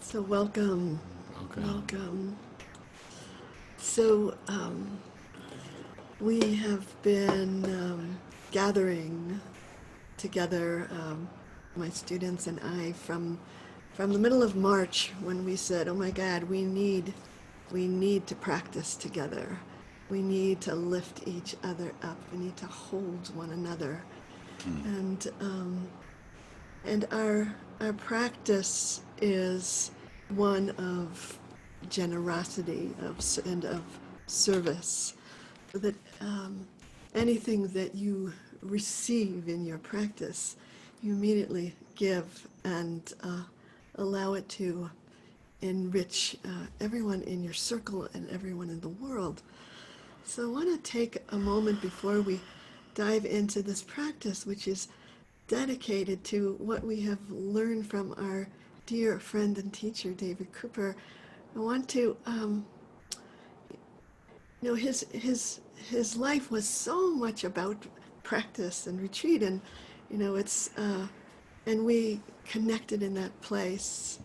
So welcome. So we have been gathering together, my students and I, from the middle of March, when we said, "Oh my God, we need to practice together. We need to lift each other up. We need to hold one another." And our practice is one of generosity and of service. That anything that you receive in your practice, you immediately give and allow it to enrich everyone in your circle and everyone in the world. So I want to take a moment before we dive into this practice, which is dedicated to what we have learned from our dear friend and teacher, David Cooper. I want to, his life was so much about practice and retreat, and and we connected in that place.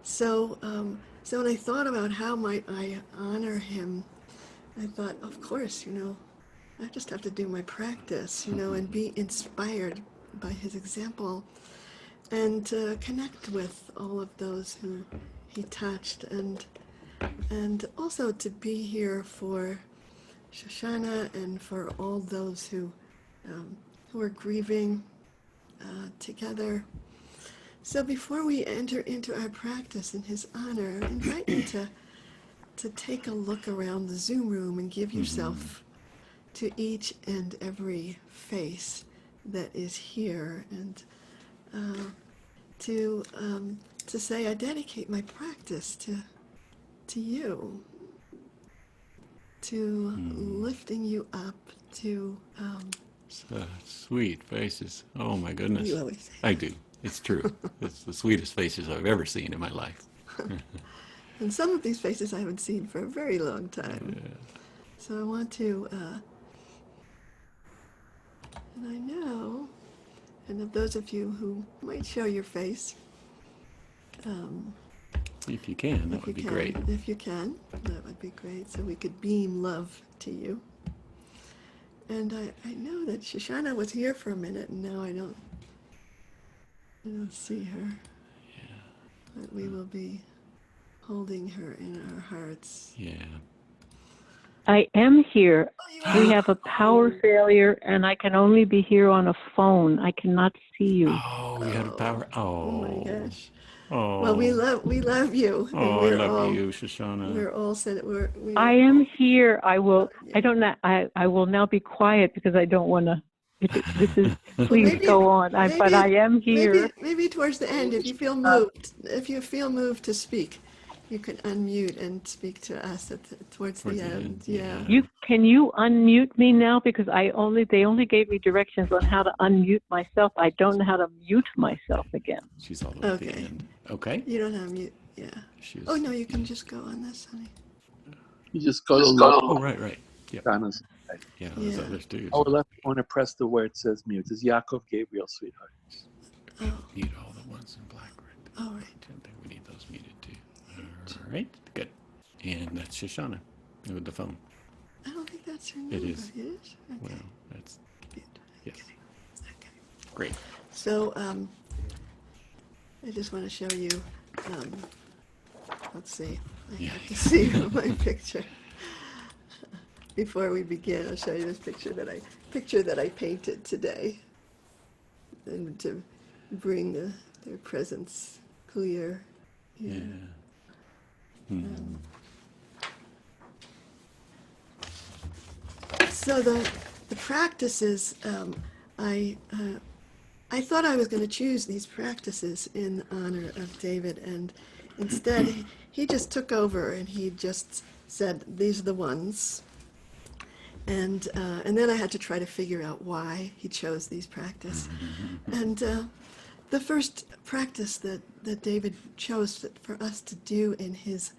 So when I thought about how might I honor him, I thought, of course, I just have to do my practice, and be inspired by his example, and connect with all of those who he touched, and also to be here for Shoshana and for all those who are grieving together. So before we enter into our practice in his honor, I invite you to take a look around the Zoom room and give yourself to each and every face that is here, and to say, I dedicate my practice to you, to lifting you up, to sweet faces. Oh my goodness. You always say I do. It's true. It's the sweetest faces I've ever seen in my life. and some of these faces I haven't seen for a very long time. Yeah. So I want to, and I know, and of those of you who might show your face, If you can, that would be great. If you can, that would be great. So we could beam love to you. And I know that Shoshana was here for a minute, and now I don't see her. Yeah. But we will be holding her in our hearts. Yeah. I am here. We have a power failure, and I can only be here on a phone. I cannot see you. Oh, you had a power. Oh my gosh. Oh. Well, we love you. Oh, and we're I love all, you, Shoshana. We're all said I am here. I will. I don't know. I will now be quiet because I don't want to. This is. Please go on. But I am here. Maybe towards the end, if you feel moved, to speak, you can unmute and speak to us towards the end. Yeah. Can you unmute me now, because they only gave me directions on how to unmute myself. I don't know how to mute myself again. She's all the way at the end. Okay. You don't have mute. Yeah. Oh no, you can just go on this, honey. You just go to left. Oh, right. Yeah. Donna's right. Yeah, those others do. Oh, left corner, press the where it says mute. This is Yaakov Gabriel, sweetheart. Mute all the ones in black, right? All right. I think we need those muted too. All right, good. And that's Shoshana with the phone. I don't think that's her number. It is. It is? Okay. Well, that's... Yes. Okay. Great. So, I just want to show you, let's see, I have to see my picture. Before we begin, I'll show you this picture that I painted today, and to bring their presence clear. Yeah. So the practices, I thought I was going to choose these practices in honor of David, and instead he just took over and he just said, these are the ones. And then I had to try to figure out why he chose these practices. And the first practice that David chose for us to do in his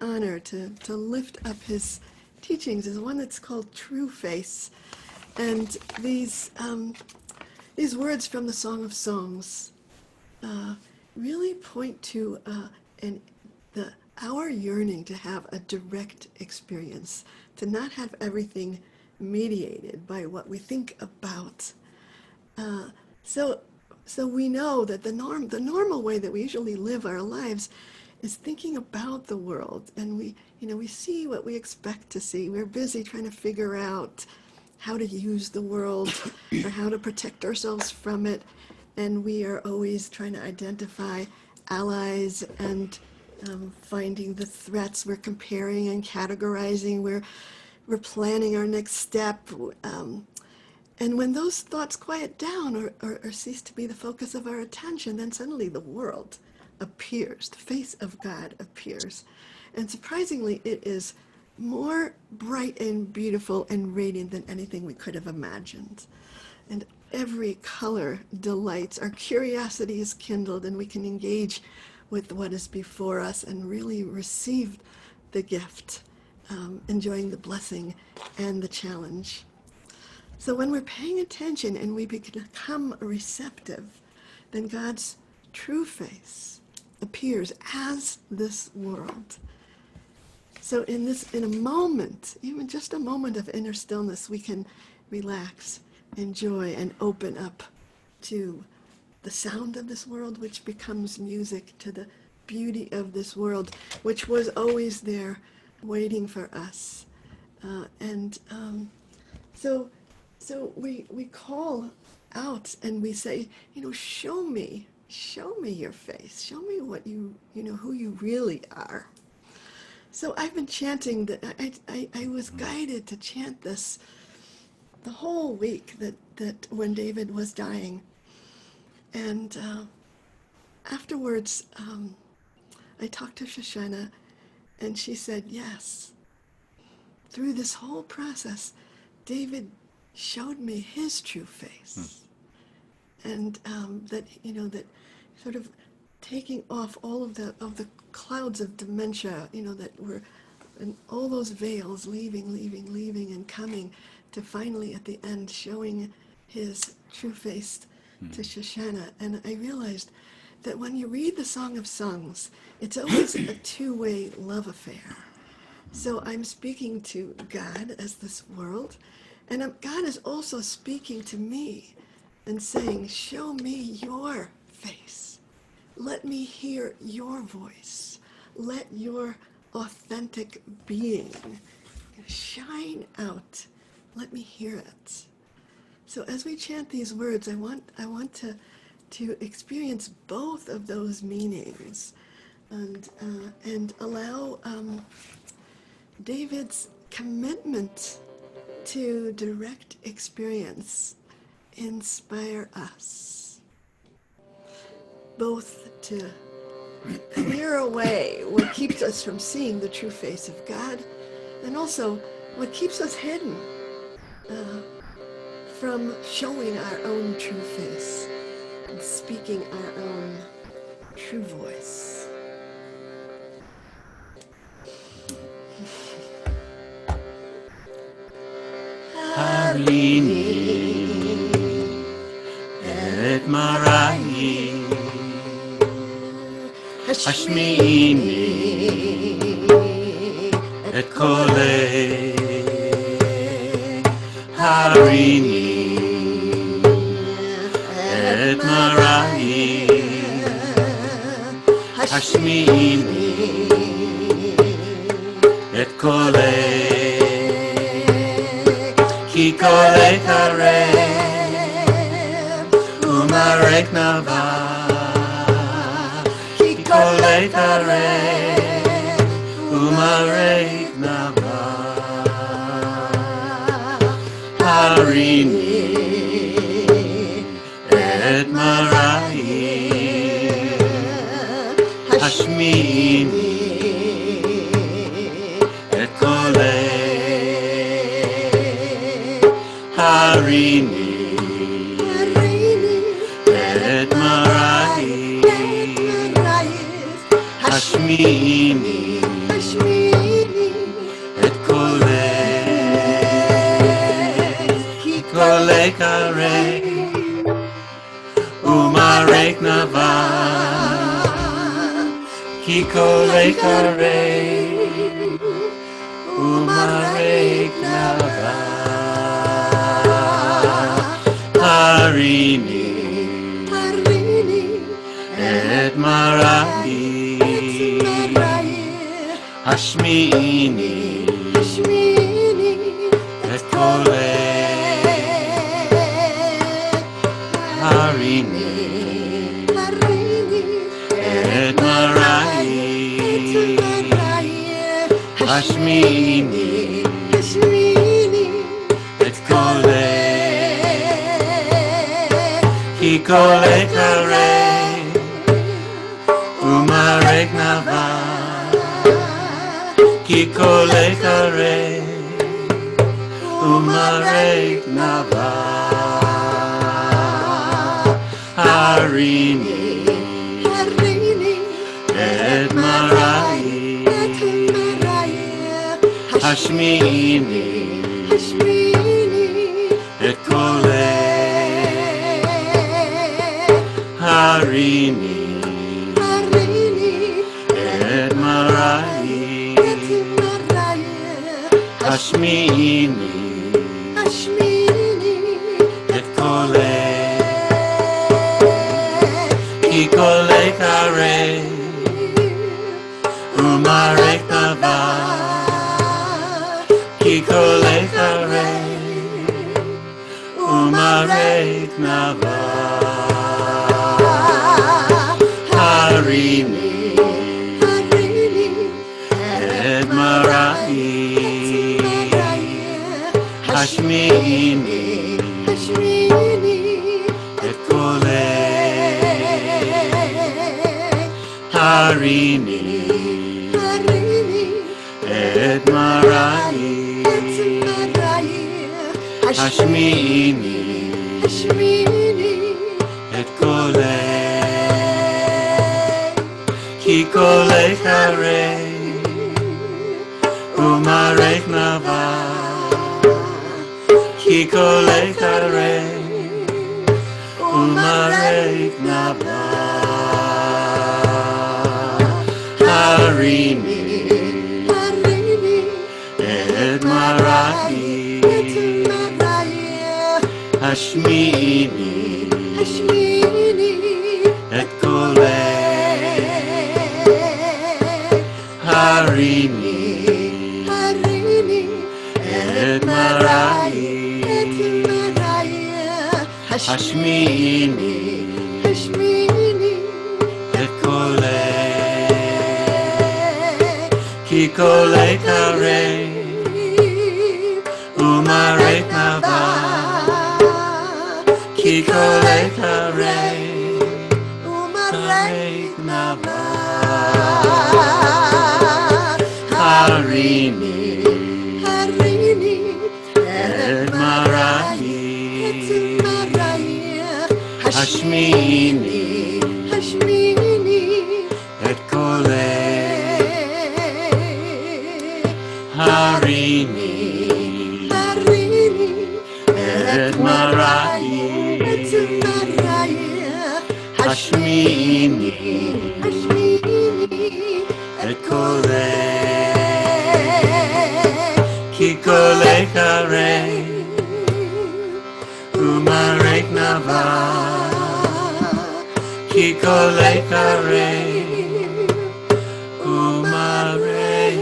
honor, to lift up his teachings, is one that's called True Face. And these words from the Song of Songs really point to our yearning to have a direct experience, to not have everything mediated by what we think about. So we know that the normal way that we usually live our lives is thinking about the world, and we see what we expect to see. We're busy trying to figure out how to use the world or how to protect ourselves from it, and we are always trying to identify allies and finding the threats. We're comparing and categorizing. We're planning our next step. And when those thoughts quiet down or cease to be the focus of our attention, then suddenly the world appears, the face of God appears. And surprisingly, it is more bright and beautiful and radiant than anything we could have imagined. And every color delights. Our curiosity is kindled, and we can engage with what is before us and really receive the gift, enjoying the blessing and the challenge. So when we're paying attention and we become receptive, then God's true face appears as this world. So in a moment, even just a moment of inner stillness, we can relax, enjoy, and open up to the sound of this world, which becomes music, to the beauty of this world, which was always there waiting for us. So we call out and we say, show me your face, show me what who you really are. So I've been chanting that. I was guided to chant this the whole week that when David was dying. And afterwards, I talked to Shoshana, and she said, yes, through this whole process, David showed me his true face. And that sort of taking off all of the clouds of dementia, that were, and all those veils leaving, and coming to finally at the end showing his true face to Shoshana. And I realized that when you read the Song of Songs, it's always a two-way love affair. So I'm speaking to God as this world, and God is also speaking to me and saying, show me your face. Let me hear your voice. Let your authentic being shine out. Let me hear it. So as we chant these words, I want to experience both of those meanings, and allow David's commitment to direct experience inspire us, both to clear away what keeps us from seeing the true face of God, and also what keeps us hidden from showing our own true face and speaking our own true voice. Harini et marai hashmini et kolei harini et marai hashmini et kolei ki kolei karev umarek nava ki karei umarek nava harini et marai hashmini et kolei harini et marai hashmini et kolei karei umarek nava ki kolei karei umarek nava harini et marai hashmini et kolei harini et marai hashmini et kolei ki kolei karei umarek nava ki kolei karei umarek nava harini et marai hashmini et kolei harini et marai hashmini et kolei ki kolei karei umarek nava ki kolei karei umarek nava harini et marai hashmini et kolei harini et marai hashmini et kolei ki kolei karei umarek nava ki kolei karei umarek nava harini et marai hashmini et kolei harini et marai hashmini et kolei ki kolei karei umarek nava ki kolei karei umarek nava harini et marai hashmini et kolei harini et marai hashmini et kolei ki kolei karei umarek nava ki kolei karei umarek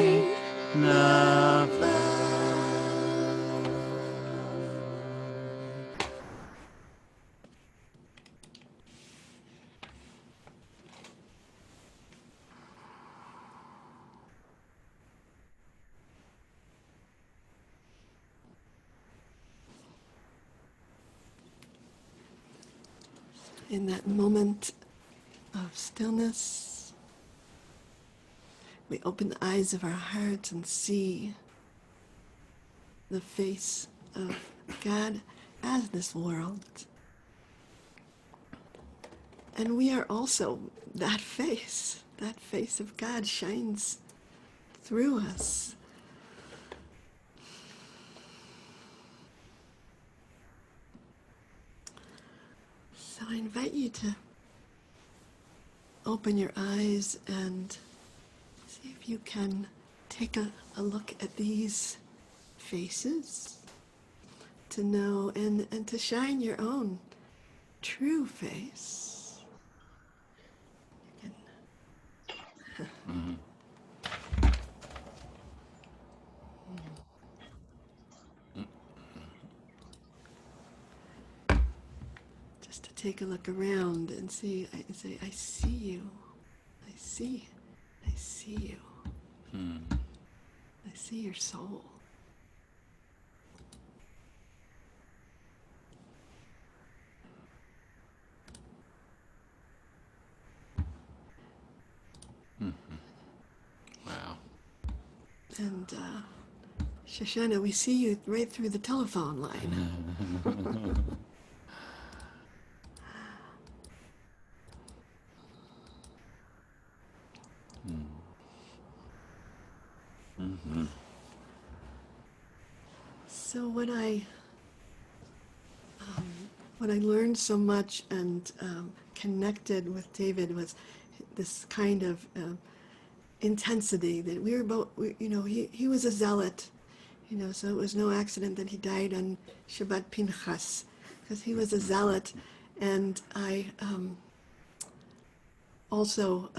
nava. in that moment of stillness, we open the eyes of our hearts and see the face of God as this world. And we are also that face. That face of God shines through us. So I invite you to open your eyes and see if you can take a look at these faces, to know and to shine your own true face. You can, just to take a look around and say, I see you. I see you. I see your soul. Wow. And Shoshana, we see you right through the telephone line. So what I learned so much and connected with David was this kind of intensity that we were both. He was a zealot, so it was no accident that he died on Shabbat Pinchas, because he was a zealot, and I also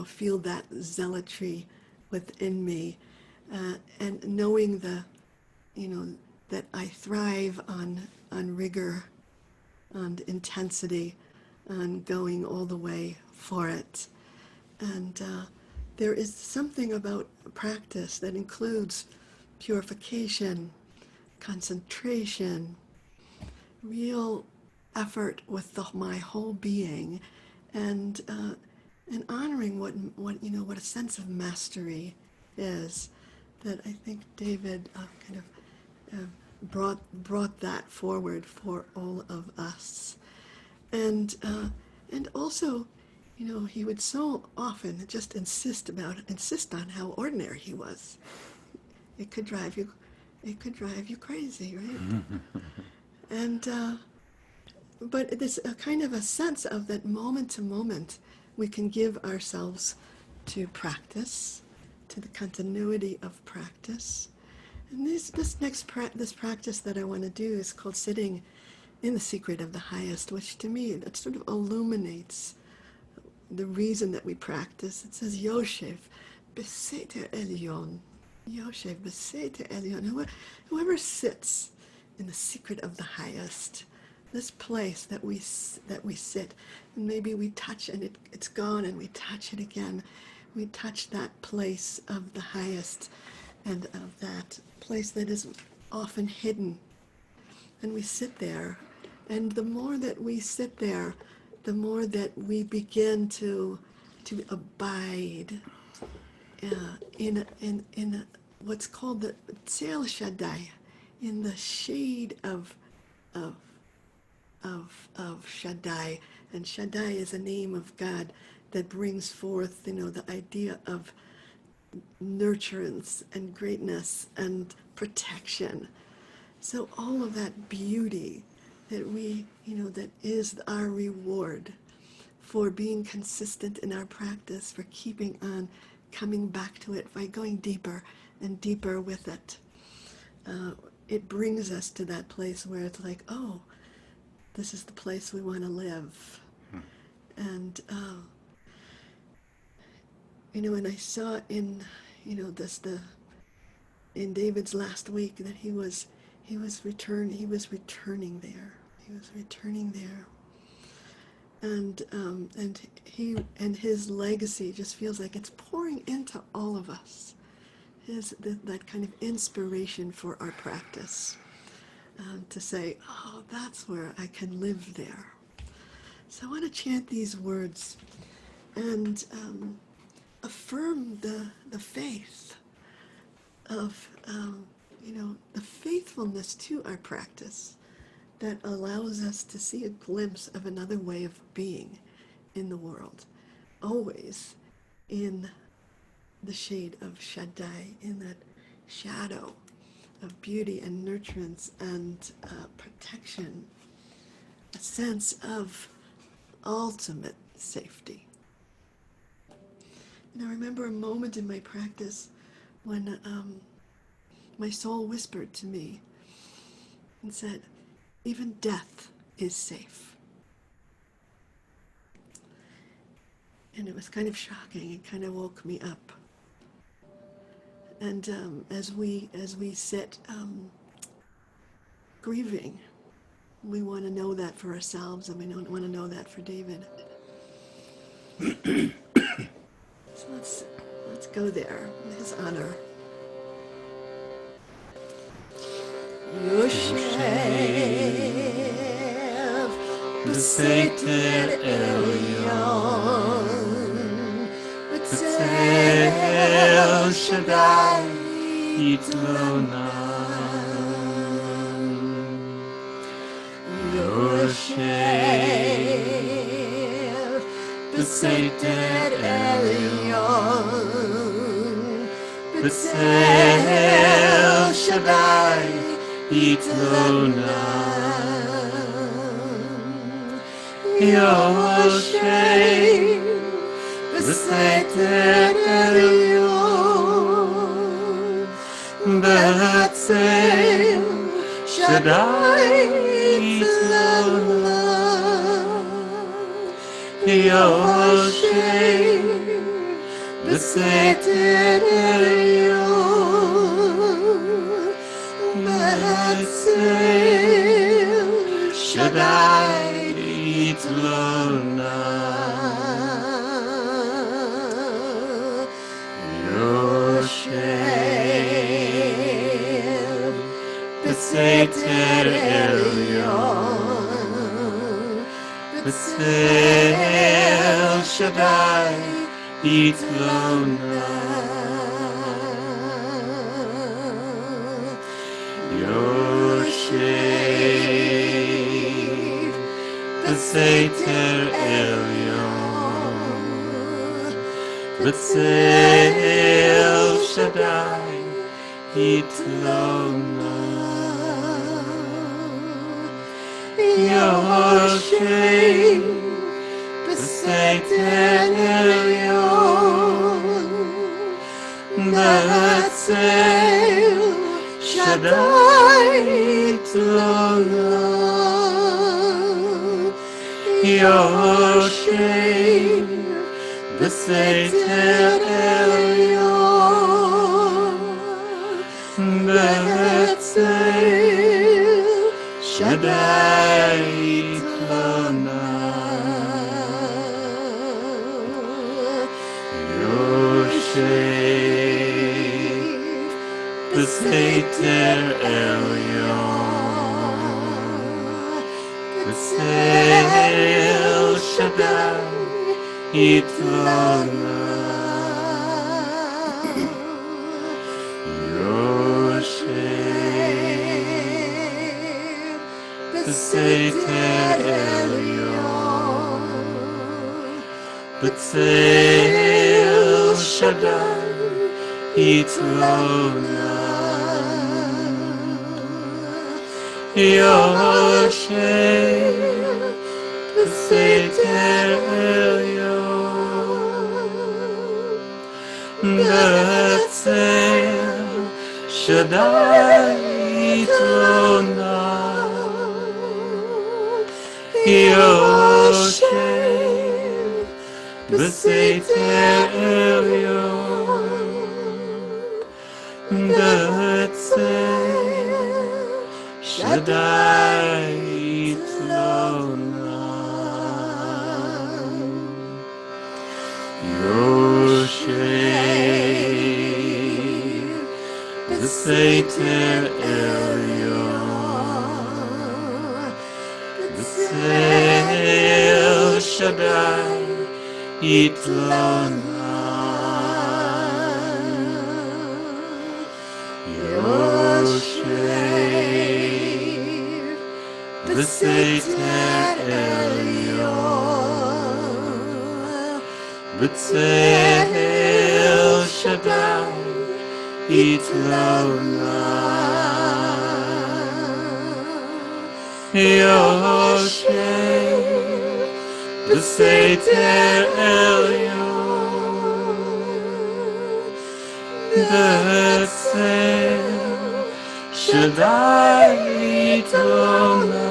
feel that zealotry within me, and knowing that I thrive on rigor, on intensity, on going all the way for it. And there is something about practice that includes purification, concentration, real effort with my whole being, and honoring what a sense of mastery is. That I think David kind of brought that forward for all of us, and also, he would so often just insist on how ordinary he was. It could drive you crazy, right? And but there's a kind of a sense of that moment to moment we can give ourselves to practice, to the continuity of practice. And this practice that I want to do is called sitting in the secret of the highest, which to me, that sort of illuminates the reason that we practice. It says, Yoshev Beseter Elyon. Yoshev Beseter Elyon. Whoever sits in the secret of the highest, this place that we sit, and maybe we touch and it's gone, and we touch it again. We touch that place of the highest, and of that place that is often hidden. And we sit there, and the more that we sit there, the more that we begin to abide in what's called the Tzel Shaddai, in the shade of Shaddai. And Shaddai is a name of God that brings forth, the idea of nurturance and greatness and protection. So all of that beauty that that is our reward for being consistent in our practice, for keeping on, coming back to it, by going deeper and deeper with it. It brings us to that place where it's like, oh, this is the place we want to live. And and I saw in in David's last week that he was returning there. He was returning there. And his legacy just feels like it's pouring into all of us. That kind of inspiration for our practice, to say, oh, that's where I can live there. So I want to chant these words and affirm the faith of, the faithfulness to our practice that allows us to see a glimpse of another way of being in the world, always in the shade of Shaddai, in that shadow of beauty and nurturance and protection, a sense of ultimate safety. And I remember a moment in my practice when my soul whispered to me and said, even death is safe. And it was kind of shocking. It kind of woke me up. And as we sit grieving, we want to know that for ourselves, and we don't want to know that for David. So let's go there in his honor. Yoshev b'seiter elyon b'tzel Shaddai Yitlonan. Yoshev b'seiter elyon b'tzel Shaddai Yitlonan. Yoshev b'seiter elyon b'tzel Shaddai Yitlonan. Yoshev b'seiter elyon b'tzel Shaddai Yitlonan. Yoshev b'seiter elyon b'tzel Shaddai Yitlonan. Yoshev b'seiter elyon b'tzel Shaddai Yitlonan. Yoshev b'seiter elyon b'tzel Shaddai Yitlonan. Yoshev b'seiter elyon b'tzel Shaddai Yitlonan. Yoshev b'seiter elyon b'tzel Shaddai Yitlonan. Yoshev b'seiter elyon b'tzel Shaddai Yitlonan. Yoshev b'seiter elyon b'tzel Shaddai Yitlonan. Yoshev b'seiter elyon b'tzel Shaddai Yitlonan. Yoshev b'seiter elyon b'tzel Shaddai Itlona Yoshev B'Seiter Elyon B'Tzel Shaddai Itlona Yoshev B'Seiter Elyon B'Tzel Shaddai Itlona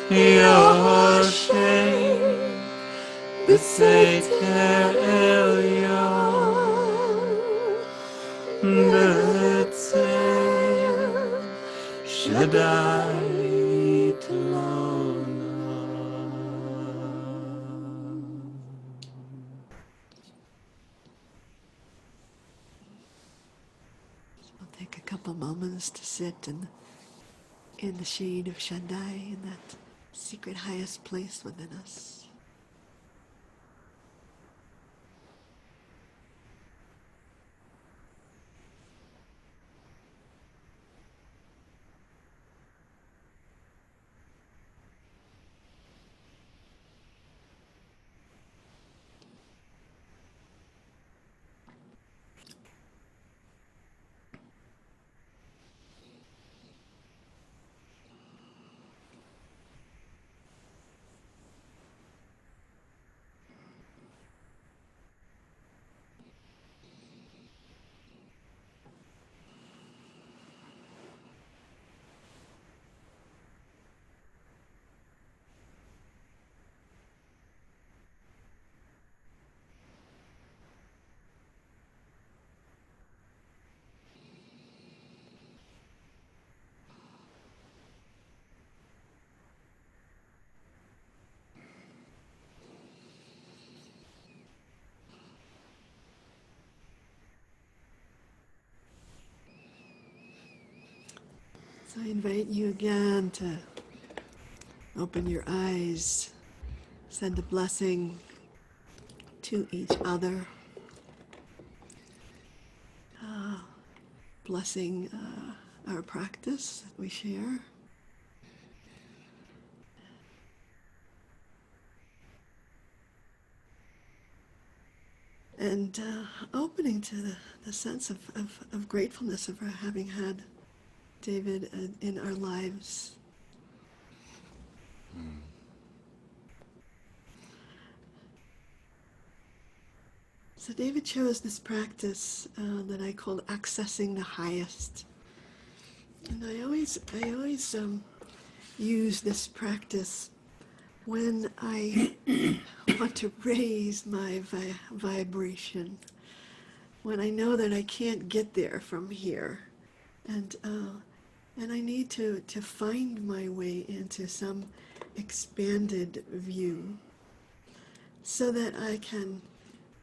Yoshev B'Seiter Elyon B'Tzel Shaddai Itlona. We'll take a couple moments to sit in the shade of Shaddai, in that secret highest place within us. So I invite you again to open your eyes, send a blessing to each other, blessing our practice that we share. And opening to the sense of gratefulness of having had David in our lives. So David chose this practice that I called accessing the highest. And I always use this practice when I want to raise my vibration, when I know that I can't get there from here, and I need to find my way into some expanded view, so that I can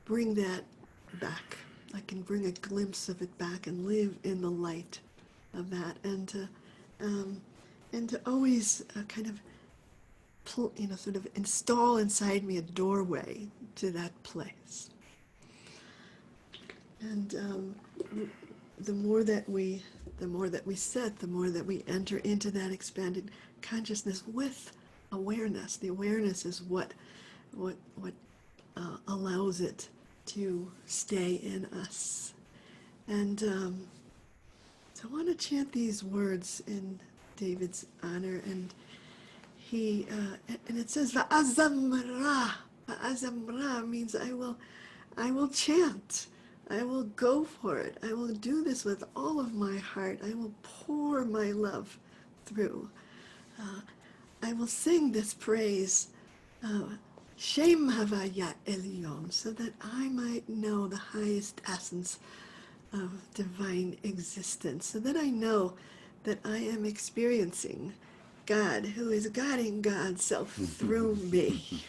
bring that back. I can bring a glimpse of it back and live in the light of that, and to always kind of sort of install inside me a doorway to that place. And the more that we sit, the more that we enter into that expanded consciousness with awareness. The awareness is what allows it to stay in us. And so I want to chant these words in David's honor, and he and it says Va'azamra. Va'azamra means I will chant. I will go for it. I will do this with all of my heart. I will pour my love through. I will sing this praise, Shem Havaya Elyon, so that I might know the highest essence of divine existence, so that I know that I am experiencing God, who is guiding God's self through me.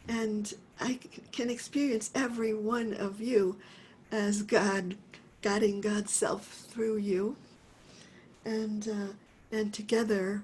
And I can experience every one of you as God guiding God's self through you. And together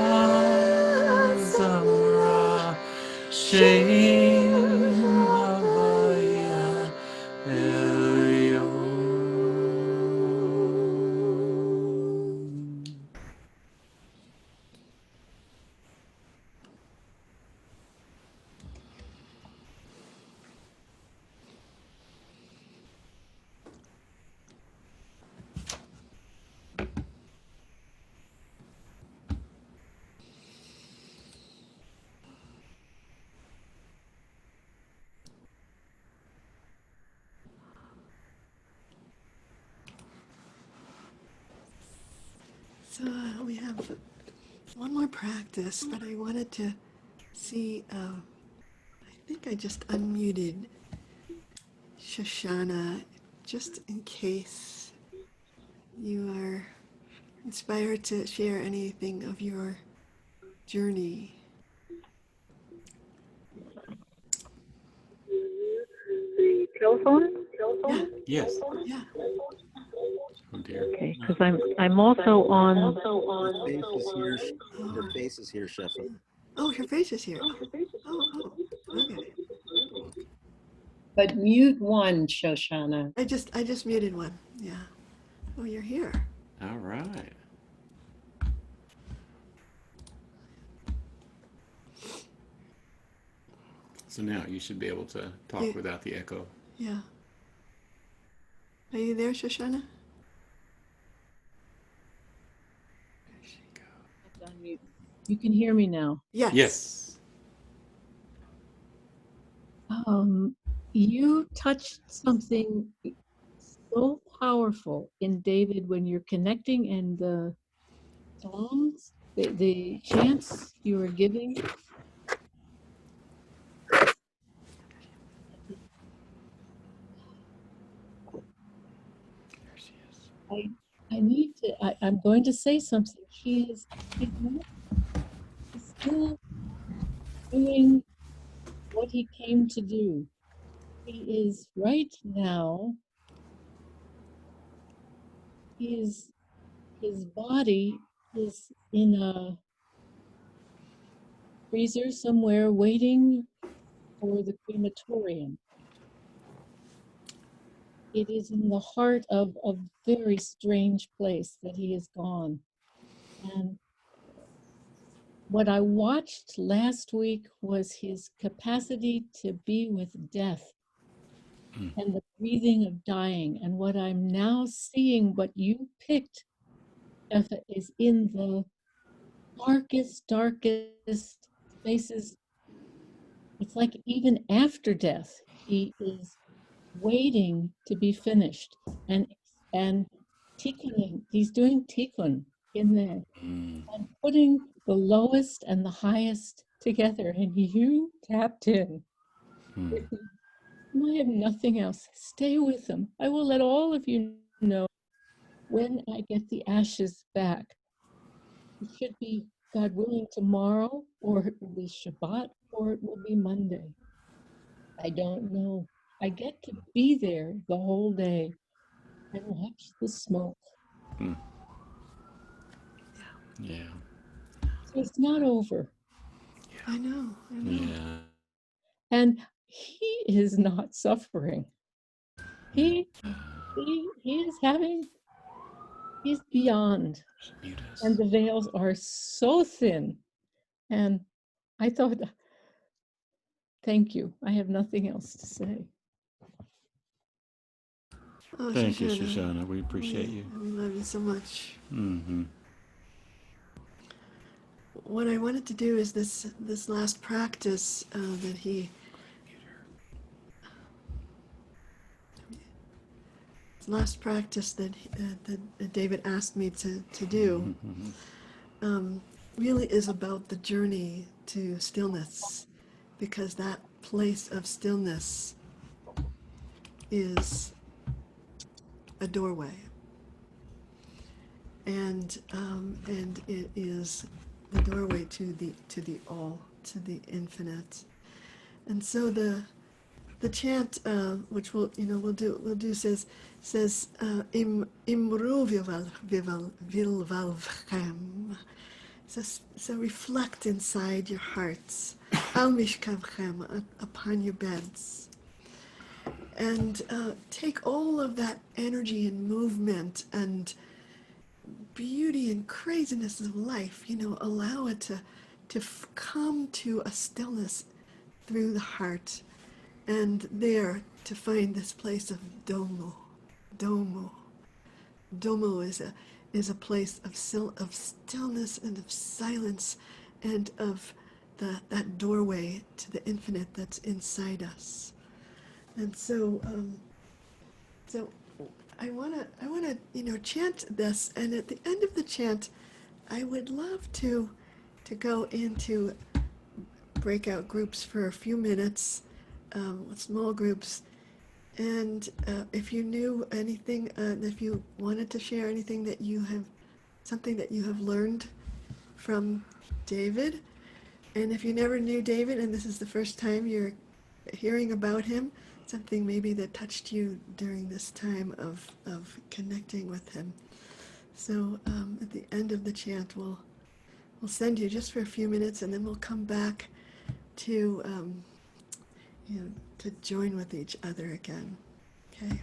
Shem Havaya Elyon. So we have one more practice, but I wanted to see. I think I just unmuted Shoshana, just in case you are inspired to share anything of your journey. The telephone? Yeah, Yes. yeah. Oh dear. Okay, because I'm also on. Her face is here. Her face is here, Shefa. Oh, her face is here. Oh, okay. But mute one, Shoshana. I just muted one. Yeah. Oh, you're here. All right. So now you should be able to talk Yeah. without the echo. Yeah. Are you there, Shoshana? There she goes. Unmute. You can hear me now. Yes. Yes. You touched something so powerful in David when you're connecting, and the songs, the chants you were giving. There she is. I need to. I'm going to say something. He's still doing what he came to do. He is right now. His body is in a freezer somewhere, waiting for the crematorium. It is in the heart of a very strange place that he is gone. And what I watched last week was his capacity to be with death and the breathing of dying. And what I'm now seeing, what you picked, Jeff, is in the darkest spaces. It's like even after death, he is waiting to be finished and tikkuning. He's doing tikkun in there and putting the lowest and the highest together. And you tapped in. I have nothing else. Stay with him. I will let all of you know when I get the ashes back. It should be, God willing, tomorrow, or it will be Shabbat, or it will be Monday. I don't know. I get to be there the whole day and watch the smoke. Yeah. So it's not over. I know. Yeah. And he is not suffering. He is having, he's beyond. And the veils are so thin. And I thought, thank you. I have nothing else to say. Oh, Thank you, Shoshana. We appreciate you. We love you so much. Mm-hmm. What I wanted to do is this last practice that David asked me to do really is about the journey to stillness, because that place of stillness is a doorway, and it is the doorway to the all, to the infinite. And so the chant, which we'll do says imru vilvalvchem. So reflect inside your hearts. al mishkavchem, upon your beds. And take all of that energy and movement and beauty and craziness of life, allow it to come to a stillness through the heart, and there to find this place of domo. Domo. Domo is a place of stillness and of silence and of that doorway to the infinite that's inside us. And so I wanna chant this, and at the end of the chant, I would love to go into breakout groups for a few minutes, small groups. And if you knew anything, if you wanted to share anything something that you have learned from David, and if you never knew David and this is the first time you're hearing about him, something maybe that touched you during this time of connecting with him. So at the end of the chant, we'll send you just for a few minutes, and then we'll come back to to join with each other again. Okay.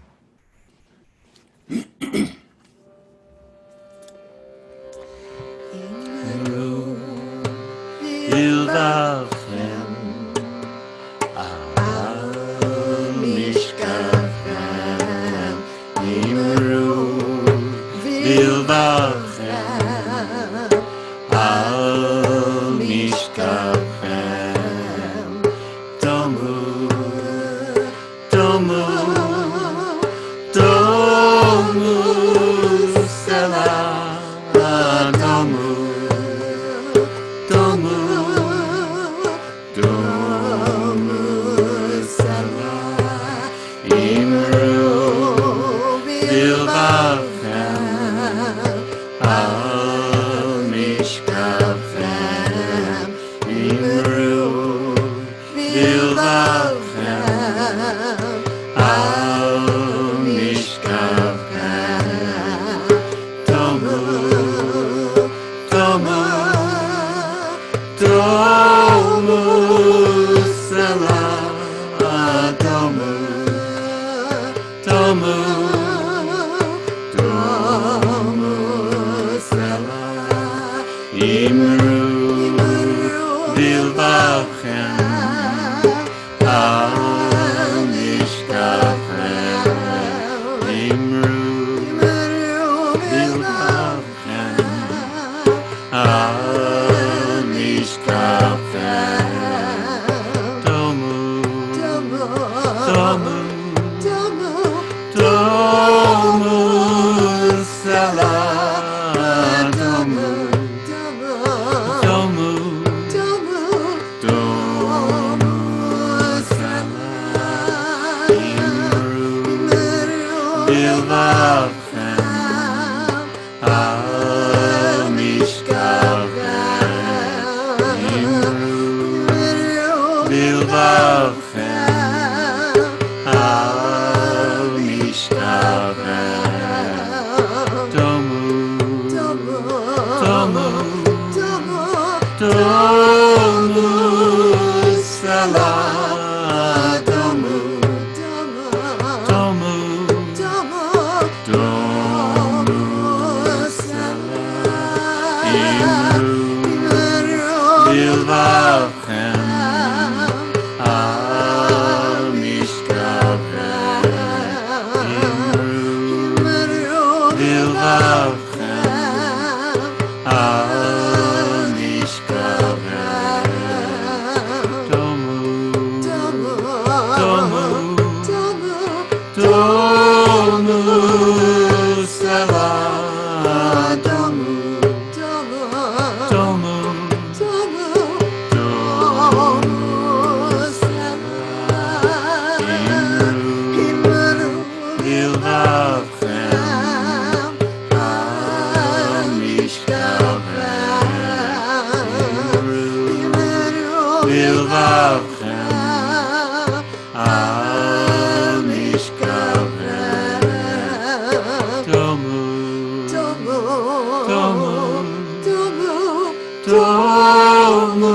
Domu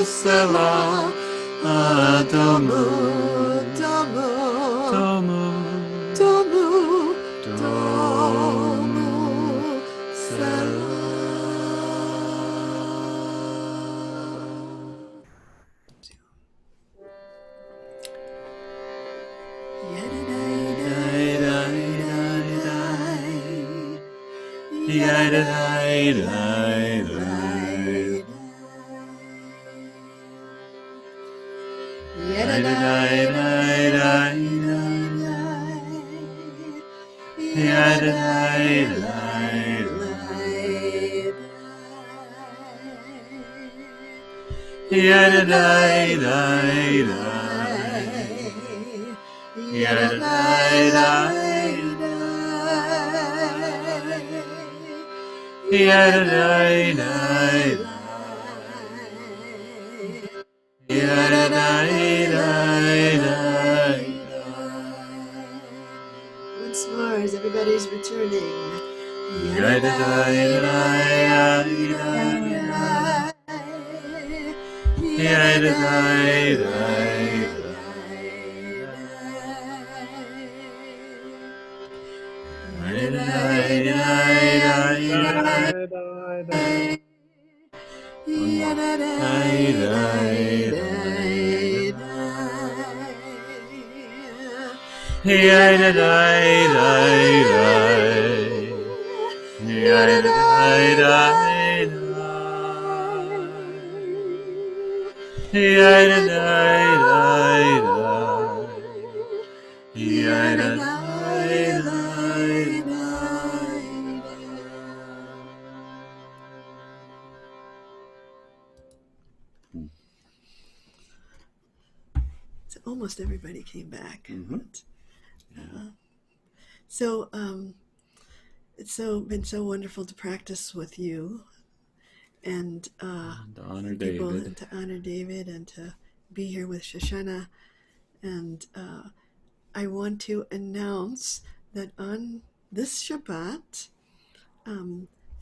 Sela Tomu, Tomu, Tomu, Tomu, Tomu, Salam. Once more, as everybody's returning. So almost everybody came back. Mhm. So it's been so wonderful to practice with you and To honor people, David. and to honor David, and to be here with Shoshana. And I want to announce that on this Shabbat,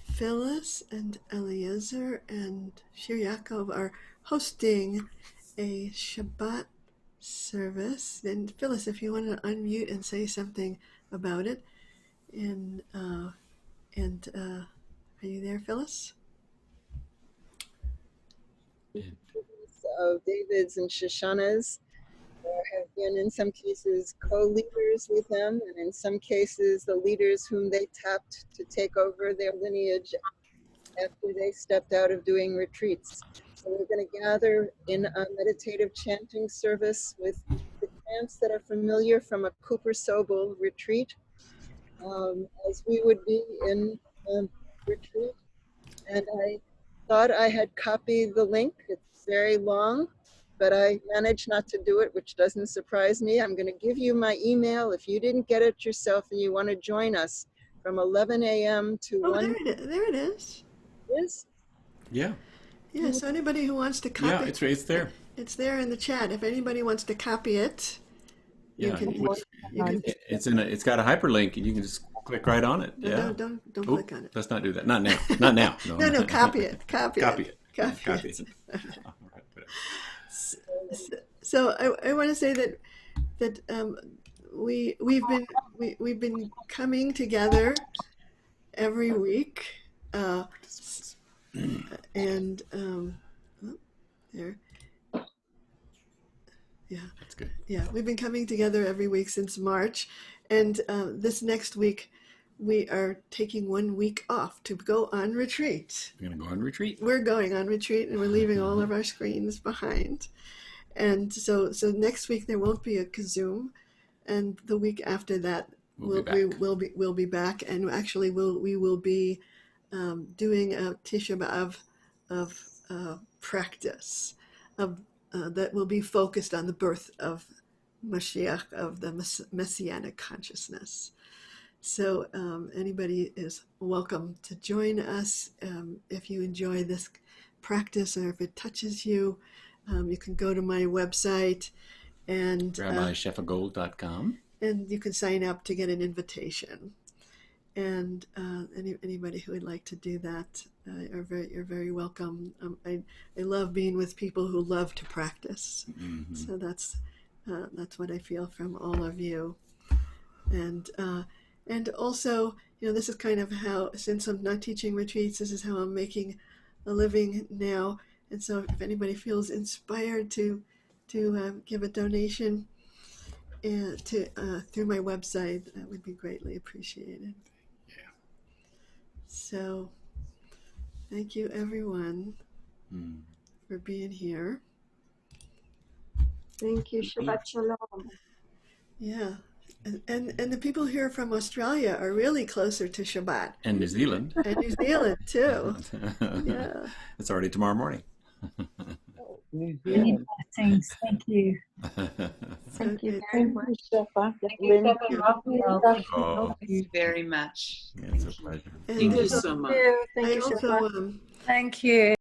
Phyllis and Eliezer and Shir Yaakov are hosting a Shabbat service. And Phyllis, if you want to unmute and say something about it, and are you there, Phyllis? Of David's and Shoshana's. There have been, in some cases, co-leaders with them, and in some cases, the leaders whom they tapped to take over their lineage after they stepped out of doing retreats. So we're going to gather in a meditative chanting service with the chants that are familiar from a Cooper Sobel retreat, as we would be in a retreat. And I thought I had copied the link. It's very long, but I managed not to do it, which doesn't surprise me. I'm going to give you my email if you didn't get it yourself and you want to join us from 11 a.m. to Oh, 1. there it is. Is? Yeah. Yeah, so anybody who wants to copy Yeah, it's there. it's there in the chat. If anybody wants to copy it, you Yeah, can. you can it's got a hyperlink, and you can just click right on it. no, Yeah. don't Oh, click on it. let's not do that. Not now. Not now. No, copy it. Copy Copy it. it. Copy Copy it. it. All right, whatever. So I want to say that we've been coming together every week, and there, yeah, That's good. yeah, we've been coming together every week since March, and this next week we are taking 1 week off to go on retreat. We're gonna go on retreat. We're going on retreat, and we're leaving all of our screens behind. And so next week there won't be a Kzoom, and the week after that we'll be back, and actually we will be doing a Tisha B'av of practice of that will be focused on the birth of Mashiach, of the Messianic consciousness. So anybody is welcome to join us. If you enjoy this practice, or if it touches you, you can go to my website and RabbiShefagold.com. and you can sign up to get an invitation. And anybody who would like to do that, you're very welcome. I love being with people who love to practice. Mm-hmm. So that's what I feel from all of you. And also, this is kind of how, since I'm not teaching retreats, this is how I'm making a living now. And so if anybody feels inspired to give a donation through my website, that would be greatly appreciated. Yeah. So thank you, everyone, for being here. Thank you. Shabbat Shalom. Yeah. And the people here from Australia are really closer to Shabbat. And New Zealand. And New Zealand, too. Yeah. It's already tomorrow morning. New Many Zealand. blessings. Thank you. Thank you Okay. very much. Thank you very much. It's a pleasure. And Thank you so much. Thank I you, Shabbat. also Thank you.